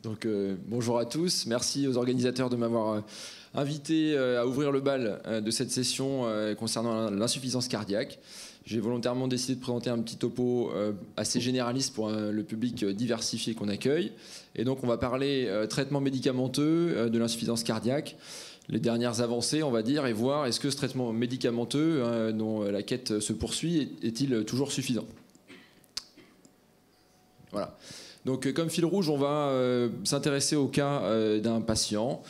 Donc bonjour à tous, merci aux organisateurs de m'avoir invité à ouvrir le bal de cette session concernant l'insuffisance cardiaque. J'ai volontairement décidé de présenter un petit topo assez généraliste pour le public diversifié qu'on accueille. Et donc on va parler traitement médicamenteux de l'insuffisance cardiaque, les dernières avancées on va dire, et voir est-ce que ce traitement médicamenteux dont la quête se poursuit est-il toujours suffisant. Voilà. Donc, comme fil rouge, on va s'intéresser au cas d'un patient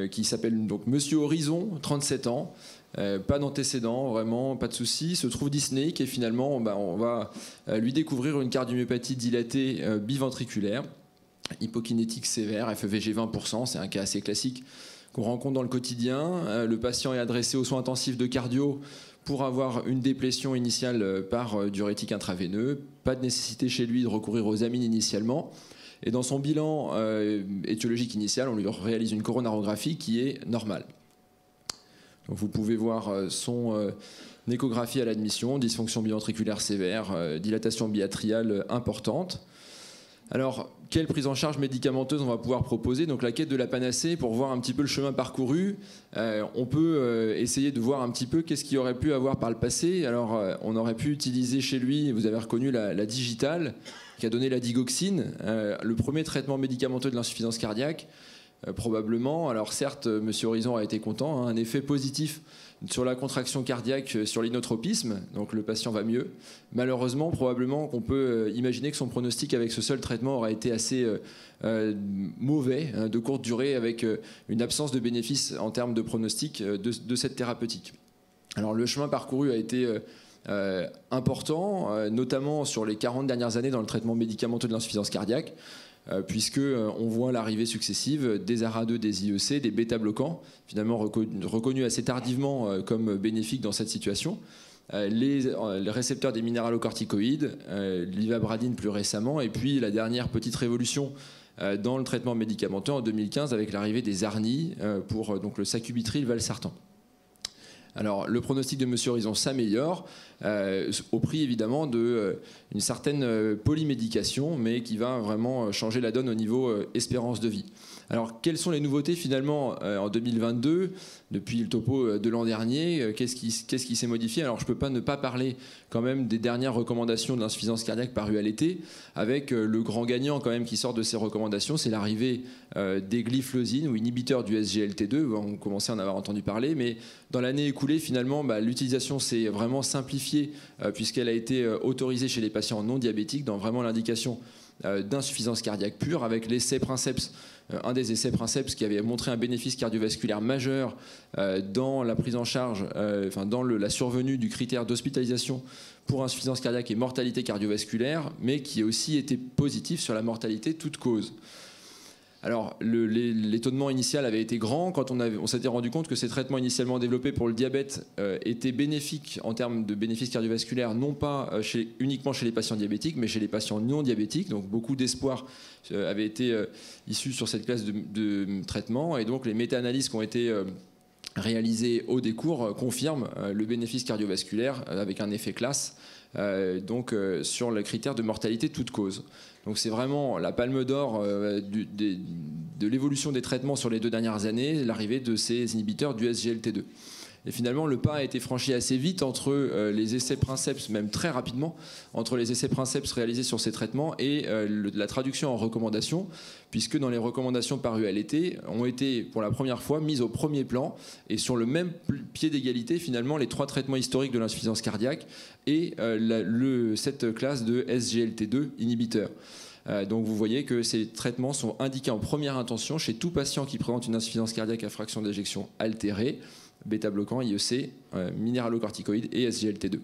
qui s'appelle donc Monsieur Horizon, 37 ans, pas d'antécédents, vraiment, pas de soucis, se trouve dyspnéique et finalement, on va lui découvrir une cardiomyopathie dilatée biventriculaire, hypokinétique sévère, FEVG 20%, c'est un cas assez classique qu'on rencontre dans le quotidien. Le patient est adressé aux soins intensifs de cardio pour avoir une déplétion initiale par diurétique intraveineux. Pas de nécessité chez lui de recourir aux amines initialement. Et dans son bilan étiologique initial, on lui réalise une coronarographie qui est normale. Donc vous pouvez voir son échographie à l'admission, dysfonction biventriculaire sévère, dilatation biatriale importante. Alors, quelle prise en charge médicamenteuse on va pouvoir proposer? Donc la quête de la panacée, pour voir un petit peu le chemin parcouru, on peut essayer de voir un petit peu qu'est-ce qu'il aurait pu avoir par le passé. Alors on aurait pu utiliser chez lui, vous avez reconnu la digitale, qui a donné la digoxine, le premier traitement médicamenteux de l'insuffisance cardiaque, probablement. Alors certes, M. Horizon a été content, un effet positif sur la contraction cardiaque, sur l'inotropisme, donc le patient va mieux. Malheureusement, probablement qu'on peut imaginer que son pronostic avec ce seul traitement aurait été assez mauvais, de courte durée, avec une absence de bénéfice en termes de pronostic de cette thérapeutique. Alors le chemin parcouru a été important, notamment sur les 40 dernières années dans le traitement médicamenteux de l'insuffisance cardiaque, puisqu'on voit l'arrivée successive des ARA2, des IEC, des bêta-bloquants, finalement reconnus assez tardivement comme bénéfiques dans cette situation, les récepteurs des minéralocorticoïdes, l'ivabradine plus récemment, et puis la dernière petite révolution dans le traitement médicamenteux en 2015 avec l'arrivée des ARNI pour donc le sacubitril valsartan. Alors, le pronostic de M. Horizon s'améliore, au prix évidemment d'une certaine polymédication, mais qui va vraiment changer la donne au niveau espérance de vie. Alors, quelles sont les nouveautés finalement en 2022, depuis le topo de l'an dernier? Qu'est-ce qui s'est modifié? Alors, je ne peux pas ne pas parler quand même des dernières recommandations de l'insuffisance cardiaque parues à l'été, avec le grand gagnant quand même qui sort de ces recommandations, c'est l'arrivée des gliflozines ou inhibiteurs du SGLT2. On commençait à en avoir entendu parler, mais dans l'année écoulée, finalement, l'utilisation s'est vraiment simplifiée puisqu'elle a été autorisée chez les patients non diabétiques dans vraiment l'indication d'insuffisance cardiaque pure, avec l'essai Princeps, un des essais Princeps qui avait montré un bénéfice cardiovasculaire majeur dans la prise en charge, dans la survenue du critère d'hospitalisation pour insuffisance cardiaque et mortalité cardiovasculaire, mais qui a aussi été positif sur la mortalité toute cause. Alors, l'étonnement initial avait été grand quand on s'était rendu compte que ces traitements initialement développés pour le diabète étaient bénéfiques en termes de bénéfices cardiovasculaires, non pas uniquement chez les patients diabétiques, mais chez les patients non diabétiques. Donc, beaucoup d'espoir avait été issu sur cette classe de traitement. Et donc, les méta-analyses qui ont été réalisées au décours confirment le bénéfice cardiovasculaire avec un effet classe, sur le critère de mortalité toute cause. Donc c'est vraiment la palme d'or de l'évolution des traitements sur les 2 dernières années, l'arrivée de ces inhibiteurs du SGLT2. Et finalement, le pas a été franchi assez vite entre les essais Princeps, même très rapidement, entre les essais Princeps réalisés sur ces traitements et la traduction en recommandations, puisque dans les recommandations parues à l'été, ont été pour la première fois mises au premier plan et sur le même pied d'égalité, finalement, les 3 traitements historiques de l'insuffisance cardiaque et cette classe de SGLT2 inhibiteurs. Donc vous voyez que ces traitements sont indiqués en première intention chez tout patient qui présente une insuffisance cardiaque à fraction d'éjection altérée, bêta-bloquant, IEC, minéralocorticoïdes et SGLT2.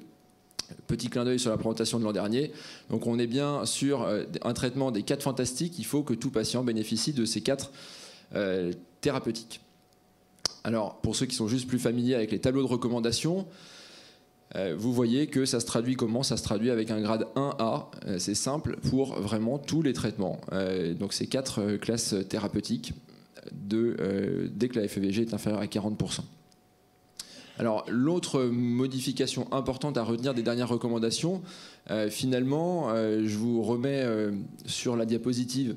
Petit clin d'œil sur la présentation de l'an dernier. Donc on est bien sur un traitement des 4 fantastiques. Il faut que tout patient bénéficie de ces 4 thérapeutiques. Alors pour ceux qui sont juste plus familiers avec les tableaux de recommandation, vous voyez que ça se traduit comment? Ça se traduit avec un grade 1A, c'est simple, pour vraiment tous les traitements. Donc ces 4 classes thérapeutiques dès que la FEVG est inférieure à 40%. Alors l'autre modification importante à retenir des dernières recommandations, finalement, je vous remets sur la diapositive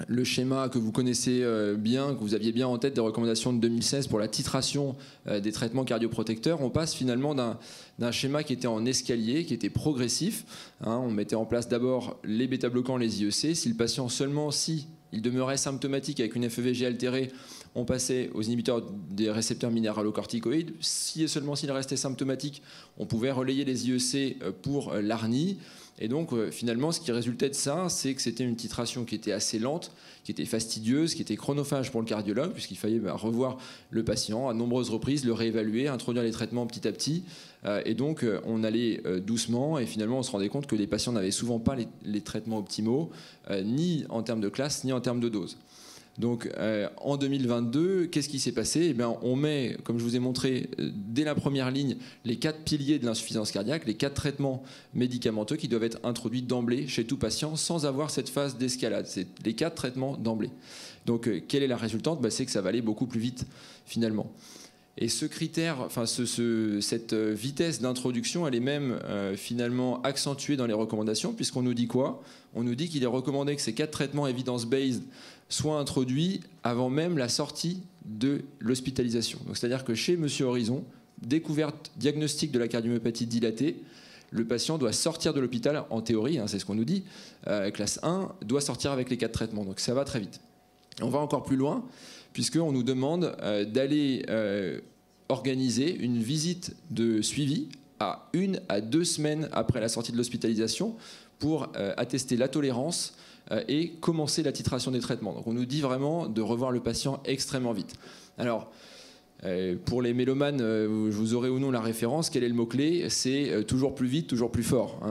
le schéma que vous connaissez bien, que vous aviez bien en tête des recommandations de 2016 pour la titration des traitements cardioprotecteurs, on passe finalement d'un schéma qui était en escalier, qui était progressif. On mettait en place d'abord les bêta-bloquants, les IEC. Si le patient seulement, si il demeurait symptomatique avec une FEVG altérée, on passait aux inhibiteurs des récepteurs minéralocorticoïdes. Si et seulement s'il restait symptomatique, on pouvait relayer les IEC pour l'ARNI. Et donc, finalement, ce qui résultait de ça, c'est que c'était une titration qui était assez lente, qui était fastidieuse, qui était chronophage pour le cardiologue, puisqu'il fallait revoir le patient à nombreuses reprises, le réévaluer, introduire les traitements petit à petit. Et donc, on allait doucement, et finalement, on se rendait compte que les patients n'avaient souvent pas les traitements optimaux, ni en termes de classe, ni en termes de dose. Donc en 2022, qu'est-ce qui s'est passé? Eh bien, on met, comme je vous ai montré, dès la première ligne, les 4 piliers de l'insuffisance cardiaque, les 4 traitements médicamenteux qui doivent être introduits d'emblée chez tout patient sans avoir cette phase d'escalade. C'est les 4 traitements d'emblée. Donc quelle est la résultante? C'est que ça va aller beaucoup plus vite finalement. Et ce critère, enfin cette vitesse d'introduction, elle est même finalement accentuée dans les recommandations, puisqu'on nous dit quoi? On nous dit qu'il est recommandé que ces 4 traitements evidence-based soient introduits avant même la sortie de l'hospitalisation. Donc c'est-à-dire que chez Monsieur Horizon, découverte, diagnostic de la cardiomyopathie dilatée, le patient doit sortir de l'hôpital, en théorie, c'est ce qu'on nous dit, classe 1, doit sortir avec les 4 traitements. Donc ça va très vite. On va encore plus loin, puisqu'on nous demande d'aller organiser une visite de suivi à 1 à 2 semaines après la sortie de l'hospitalisation pour attester la tolérance et commencer la titration des traitements. Donc on nous dit vraiment de revoir le patient extrêmement vite. Alors, pour les mélomanes, vous aurez ou non la référence. Quel est le mot-clé? C'est toujours plus vite, toujours plus fort.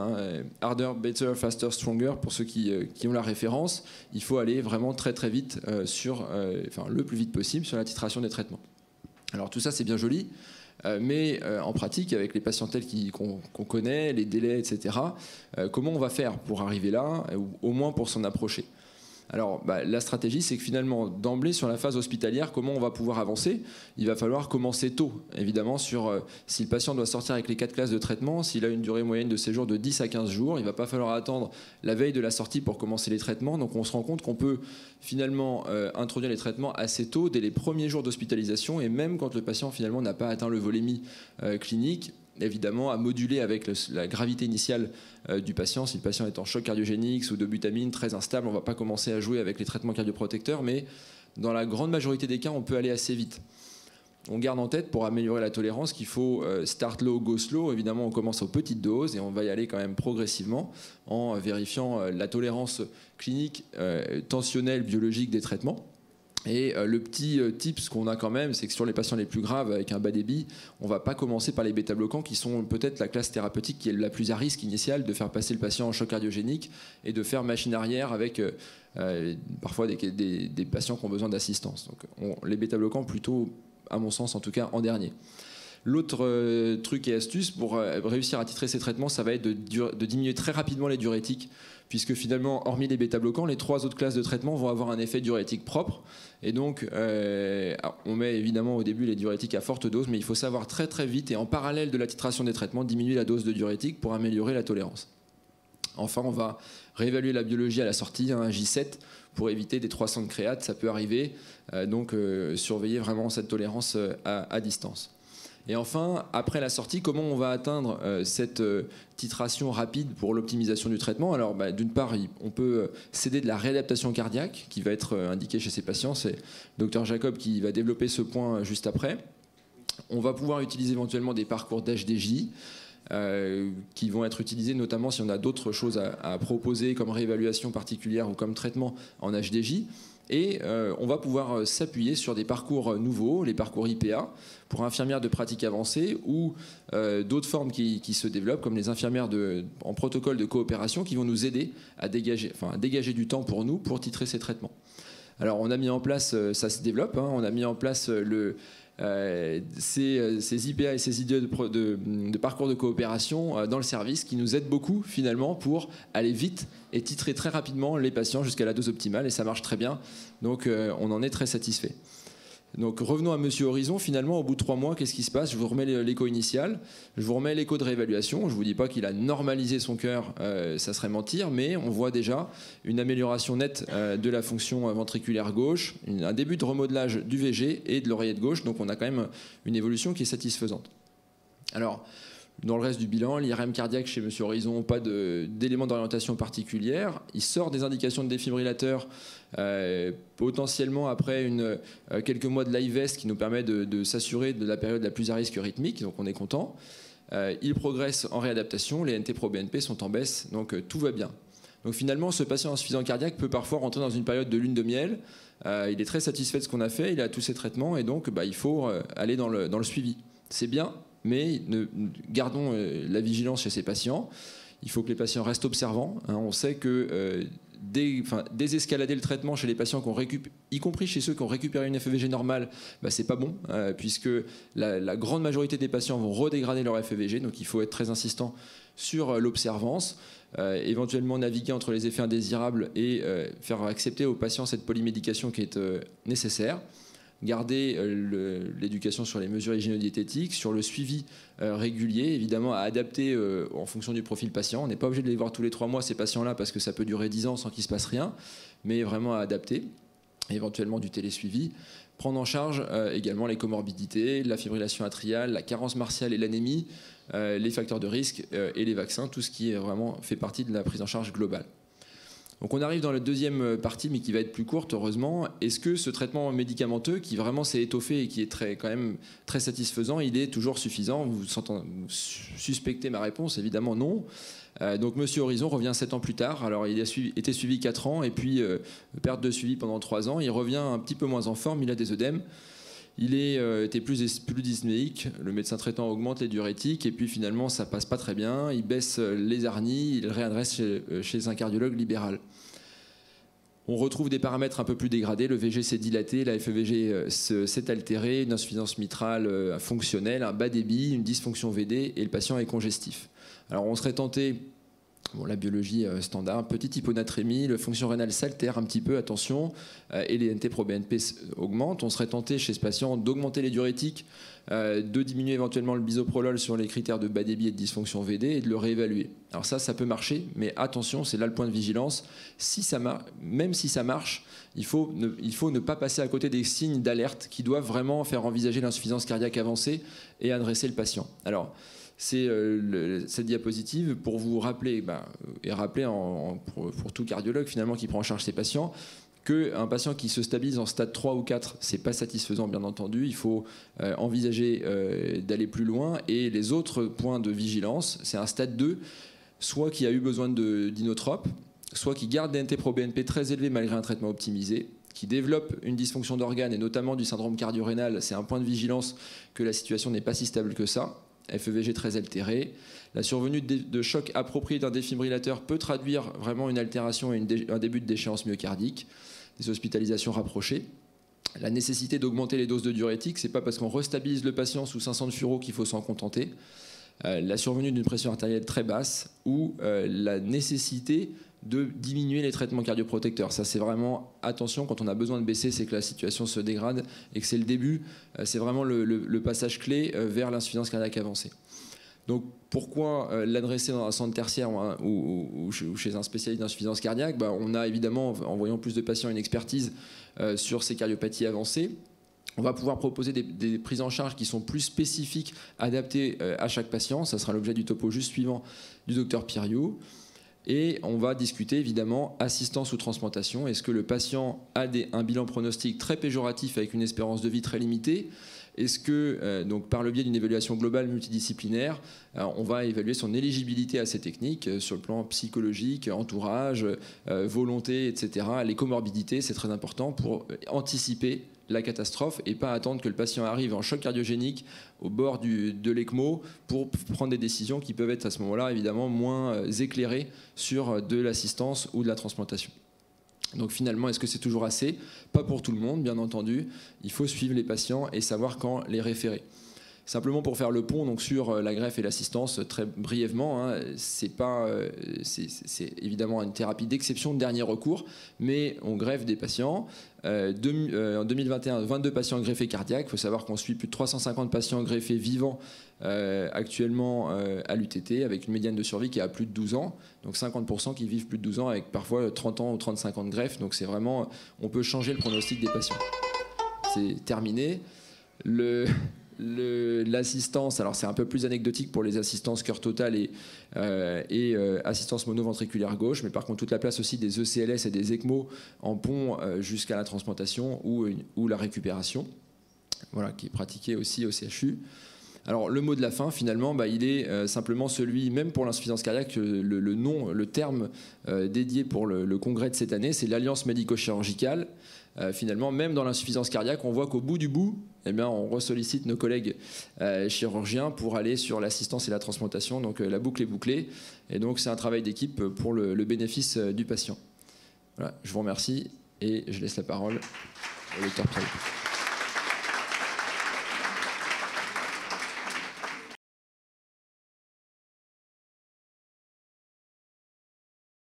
Harder, better, faster, stronger. Pour ceux qui ont la référence, il faut aller vraiment très très vite, le plus vite possible sur la titration des traitements. Alors tout ça, c'est bien joli. Mais en pratique, avec les patientèles qu'on connaît, les délais, etc., comment on va faire pour arriver là, ou au moins pour s'en approcher? Alors, la stratégie, c'est que finalement, d'emblée, sur la phase hospitalière, comment on va pouvoir avancer? Il va falloir commencer tôt, évidemment, sur si le patient doit sortir avec les 4 classes de traitement, s'il a une durée moyenne de séjour de 10 à 15 jours, il ne va pas falloir attendre la veille de la sortie pour commencer les traitements. Donc, on se rend compte qu'on peut finalement introduire les traitements assez tôt, dès les premiers jours d'hospitalisation, et même quand le patient, finalement, n'a pas atteint le volémie clinique, évidemment à moduler avec la gravité initiale du patient. Si le patient est en choc cardiogénique, sous dobutamine, très instable, on ne va pas commencer à jouer avec les traitements cardioprotecteurs, mais dans la grande majorité des cas, on peut aller assez vite. On garde en tête, pour améliorer la tolérance, qu'il faut start low, go slow. Évidemment, on commence aux petites doses et on va y aller quand même progressivement en vérifiant la tolérance clinique, tensionnelle, biologique des traitements. Et le petit tips qu'on a quand même, c'est que sur les patients les plus graves avec un bas débit, on ne va pas commencer par les bêta-bloquants qui sont peut-être la classe thérapeutique qui est la plus à risque initiale de faire passer le patient en choc cardiogénique et de faire machine arrière avec parfois des patients qui ont besoin d'assistance. Donc les bêta-bloquants plutôt, à mon sens en tout cas, en dernier. L'autre truc et astuce pour réussir à titrer ces traitements, ça va être de diminuer très rapidement les diurétiques, puisque finalement, hormis les bêta-bloquants, les 3 autres classes de traitement vont avoir un effet diurétique propre. Et donc, on met évidemment au début les diurétiques à forte dose, mais il faut savoir très très vite et en parallèle de la titration des traitements, diminuer la dose de diurétique pour améliorer la tolérance. Enfin, on va réévaluer la biologie à la sortie, un J7, pour éviter des 300 de créate, ça peut arriver. Donc, surveiller vraiment cette tolérance à distance. Et enfin, après la sortie, comment on va atteindre cette titration rapide pour l'optimisation du traitement? Alors, d'une part, on peut s'aider de la réadaptation cardiaque qui va être indiquée chez ces patients. C'est le Dr Jacob qui va développer ce point juste après. On va pouvoir utiliser éventuellement des parcours d'HDJ qui vont être utilisés notamment si on a d'autres choses à proposer comme réévaluation particulière ou comme traitement en HDJ. Et on va pouvoir s'appuyer sur des parcours nouveaux, les parcours IPA, pour infirmières de pratique avancée ou d'autres formes qui se développent, comme les infirmières en protocole de coopération, qui vont nous aider à dégager du temps pour nous pour titrer ces traitements. Alors on a mis en place, ça se développe, on a mis en place ces IPA et ces idées de parcours de coopération dans le service qui nous aident beaucoup finalement pour aller vite et titrer très rapidement les patients jusqu'à la dose optimale, et ça marche très bien, donc on en est très satisfait. Donc revenons à Monsieur Horizon, finalement au bout de 3 mois, qu'est-ce qui se passe? Je vous remets l'écho initial, je vous remets l'écho de réévaluation, je ne vous dis pas qu'il a normalisé son cœur, ça serait mentir, mais on voit déjà une amélioration nette de la fonction ventriculaire gauche, un début de remodelage du VG et de l'oreillette gauche, donc on a quand même une évolution qui est satisfaisante. Alors, dans le reste du bilan, l'IRM cardiaque chez M. Horizon, pas d'éléments d'orientation particulière. Il sort des indications de défibrillateur potentiellement après quelques mois de l'IVEST qui nous permet de s'assurer de la période la plus à risque rythmique, donc on est content. Il progresse en réadaptation, les NT-proBNP sont en baisse, donc tout va bien. Donc finalement, ce patient insuffisant cardiaque peut parfois rentrer dans une période de lune de miel. Il est très satisfait de ce qu'on a fait, il a tous ses traitements et donc il faut aller dans le suivi. C'est bien, mais gardons la vigilance chez ces patients. Il faut que les patients restent observants. On sait que désescalader le traitement chez les patients y compris chez ceux qui ont récupéré une FEVG normale, c'est pas bon, puisque la grande majorité des patients vont redégrader leur FEVG, donc il faut être très insistant sur l'observance, éventuellement naviguer entre les effets indésirables et faire accepter aux patients cette polymédication qui est nécessaire. Garder l'éducation sur les mesures hygiéno-diététiques, sur le suivi régulier, évidemment à adapter en fonction du profil patient. On n'est pas obligé de les voir tous les 3 mois, ces patients-là, parce que ça peut durer 10 ans sans qu'il ne se passe rien, mais vraiment à adapter, éventuellement du télésuivi. Prendre en charge également les comorbidités, la fibrillation atriale, la carence martiale et l'anémie, les facteurs de risque et les vaccins, tout ce qui est vraiment fait partie de la prise en charge globale. Donc on arrive dans la deuxième partie, mais qui va être plus courte, heureusement. Est-ce que ce traitement médicamenteux, qui vraiment s'est étoffé et qui est quand même très satisfaisant, il est toujours suffisant? Vous suspectez ma réponse? Évidemment non. Donc Monsieur Horizon revient 7 ans plus tard. Alors il a été suivi 4 ans et puis perte de suivi pendant 3 ans. Il revient un petit peu moins en forme, il a des œdèmes. Il était plus dyspnéique, le médecin traitant augmente les diurétiques et puis finalement ça passe pas très bien, il baisse les ARNI, il réadresse chez un cardiologue libéral. On retrouve des paramètres un peu plus dégradés, le VG s'est dilaté, la FEVG s'est altérée, une insuffisance mitrale fonctionnelle, un bas débit, une dysfonction VD et le patient est congestif. Alors on serait tenté, la biologie standard, petite hyponatrémie, la fonction rénale s'altère un petit peu, attention, et les NT-proBNP augmentent. On serait tenté chez ce patient d'augmenter les diurétiques, de diminuer éventuellement le bisoprolol sur les critères de bas débit et de dysfonction VD et de le réévaluer. Alors ça peut marcher, mais attention, c'est là le point de vigilance. Même si ça marche, il faut ne pas passer à côté des signes d'alerte qui doivent vraiment faire envisager l'insuffisance cardiaque avancée et adresser le patient. Alors, c'est cette diapositive pour vous rappeler, et rappeler pour tout cardiologue finalement qui prend en charge ses patients, qu'un patient qui se stabilise en stade 3 ou 4, c'est pas satisfaisant bien entendu, il faut envisager d'aller plus loin, et les autres points de vigilance, c'est un stade 2, soit qui a eu besoin d'inotropes, soit qui garde des NT-proBNP très élevés malgré un traitement optimisé, qui développe une dysfonction d'organes et notamment du syndrome cardio-rénal, c'est un point de vigilance que la situation n'est pas si stable que ça. FEVG très altéré. La survenue de choc approprié d'un défibrillateur peut traduire vraiment une altération et un début de déchéance myocardique, des hospitalisations rapprochées. La nécessité d'augmenter les doses de diurétiques, c'est pas parce qu'on restabilise le patient sous 500 de furaux qu'il faut s'en contenter. La survenue d'une pression artérielle très basse ou la nécessité de diminuer les traitements cardioprotecteurs. Ça, c'est vraiment, attention, quand on a besoin de baisser, c'est que la situation se dégrade et que c'est le début, c'est vraiment le passage clé vers l'insuffisance cardiaque avancée. Donc, pourquoi l'adresser dans un centre tertiaire ou chez un spécialiste d'insuffisance cardiaque? On a évidemment, en voyant plus de patients, une expertise sur ces cardiopathies avancées. On va pouvoir proposer des prises en charge qui sont plus spécifiques, adaptées à chaque patient. Ça sera l'objet du topo juste suivant du docteur Piriou. Et on va discuter évidemment assistance ou transplantation. Est-ce que le patient a un bilan pronostique très péjoratif avec une espérance de vie très limitée? Est-ce que, donc par le biais d'une évaluation globale multidisciplinaire, on va évaluer son éligibilité à ces techniques sur le plan psychologique, entourage, volonté, etc. Les comorbidités, c'est très important pour anticiper la catastrophe et pas attendre que le patient arrive en choc cardiogénique au bord de l'ECMO pour prendre des décisions qui peuvent être à ce moment-là évidemment moins éclairées sur de l'assistance ou de la transplantation. Donc finalement, est-ce que c'est toujours assez? Pas pour tout le monde, bien entendu. Il faut suivre les patients et savoir quand les référer. Simplement pour faire le pont donc, sur la greffe et l'assistance, très brièvement, hein, c'est évidemment une thérapie d'exception, de dernier recours, mais on greffe des patients. En 2021, 22 patients greffés cardiaques. Il faut savoir qu'on suit plus de 350 patients greffés vivants actuellement à l'UTT, avec une médiane de survie qui est à plus de 12 ans. Donc 50% qui vivent plus de 12 ans, avec parfois 30 ans ou 35 ans de greffe. Donc c'est vraiment, on peut changer le pronostic des patients. C'est terminé. L'assistance, alors c'est un peu plus anecdotique pour les assistances cœur total et assistance monoventriculaire gauche, mais par contre toute la place aussi des ECLS et des ECMO en pont jusqu'à la transplantation ou la récupération, voilà, qui est pratiquée aussi au CHU. Alors le mot de la fin finalement, il est simplement celui, même pour l'insuffisance cardiaque, le terme dédié pour le congrès de cette année, c'est l'Alliance médico-chirurgicale. Finalement, même dans l'insuffisance cardiaque, on voit qu'au bout du bout, eh bien, on ressollicite nos collègues chirurgiens pour aller sur l'assistance et la transplantation. Donc la boucle est bouclée. Et donc c'est un travail d'équipe pour le bénéfice du patient. Voilà, je vous remercie et je laisse la parole au docteur Pierre.